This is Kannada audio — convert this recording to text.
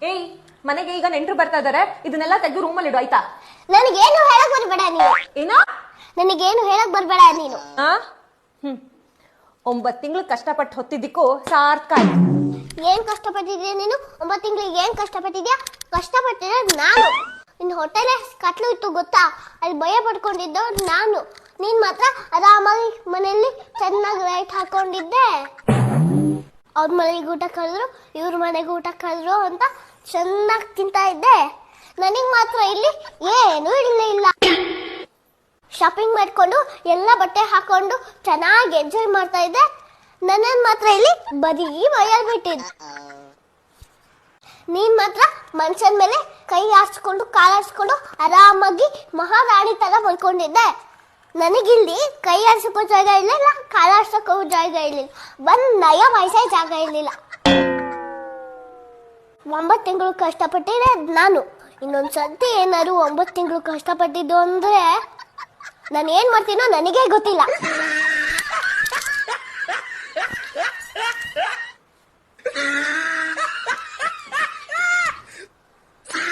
ಏಯ್, ಮನೆಗೆ ಈಗ ನೆಂಟರು ಬರ್ತಾ ಇದಾರೆ, ಇದನ್ನೆಲ್ಲ ತೆಗೆದು ರೂಮಲ್ಲಿ ಇಡು ಆಯ್ತಾ? ನನಗೇನು ಹೇಳಕ್ ಬರ್ಬೇಡ ನೀನು. ಏನೋ ನನಗೇನು ಹೇಳಕ್ ಬರ್ಬೇಡ ನೀನು. 9 ತಿಂಗಳು ಕಷ್ಟಪಟ್ಟು ಹೊತ್ತಿದ್ದಕ್ಕೂ ಸಾರ್ಥಕ ಆಯ್ತು. ಏನ್ ಕಷ್ಟಪಟ್ಟಿದ್ಯಾ ನೀನು? 9 ತಿಂಗಳಿಗೆ ಏನ್ ಕಷ್ಟಪಟ್ಟಿದ್ಯಾ? ಕಷ್ಟಪಟ್ಟಿದ್ರೆ ನಾನು. ನಿನ್ನ ಹೊಟ್ಟೆಲೆ ಕಟ್ಲು ಇತ್ತು ಗೊತ್ತಾ? ಅಲ್ಲಿ ಭಯ ಪಡ್ಕೊಂಡಿದ್ದು ನಾನು. ನೀನ್ ಮಾತ್ರ ಆರಾಮಾಗಿ ಮನೆಯಲ್ಲಿ ಚೆನ್ನಾಗಿ ಲೈಟ್ ಹಾಕೊಂಡಿದ್ದೆ. ಅವ್ರ ಮನೆಗೆ ಊಟ ಕರೆದ್ರು, ಇವ್ರ ಮನೆಗೆ ಊಟ ಕರೆದ್ರು ಅಂತ ಚೆನ್ನಾಗಿ ತಿಂತಾ ಇದ್ದೆ. ನನಗ್ ಮಾತ್ರ ಇಲ್ಲಿ ಏನೂ ಇಲ್ಲ. ಶಾಪಿಂಗ್ ಮಾಡ್ಕೊಂಡು ಎಲ್ಲ ಬಟ್ಟೆ ಹಾಕೊಂಡು ಚೆನ್ನಾಗಿ ಎಂಜಾಯ್ ಮಾಡ್ತಾ ಇದ್ದೆ. ನನ್ನನ್ನು ಮಾತ್ರ ಇಲ್ಲಿ ಬರೀ ಬಿಟ್ಟಿದ್ದು. ನೀನ್ ಮಾತ್ರ ಮನುಷ್ಯನ ಮೇಲೆ ಕೈ ಆಡಿಸ್ಕೊಂಡು ಕಾಲಾಡಿಸ್ಕೊಂಡು ಆರಾಮಾಗಿ ಮಹಾರಾಣಿ ತರ ಮಲ್ಕೊಂಡಿದ್ದೆ. ನನಗಿಲ್ಲಿ ಕೈ ಆಡ್ಸಕ್ಕೂ ಜಾಗ ಇರಲಿಲ್ಲ, ಕಾಲಾಡ್ಸಕ್ಕೂ ಜಾಗ ಇರಲಿಲ್ಲ, ನಯ ವಯಸ್ಸೇ ಜಾಗ ಇರಲಿಲ್ಲ. 9 ತಿಂಗಳು ಕಷ್ಟಪಟ್ಟಿದ್ರೆ ನಾನು. ಇನ್ನೊಂದ್ಸತಿ ಏನಾದ್ರು 9 ತಿಂಗಳು ಕಷ್ಟಪಟ್ಟಿದ್ದು ಅಂದ್ರೆ ನಾನು ಏನ್ ಮಾಡ್ತೀನೋ ನನಗೇ ಗೊತ್ತಿಲ್ಲ.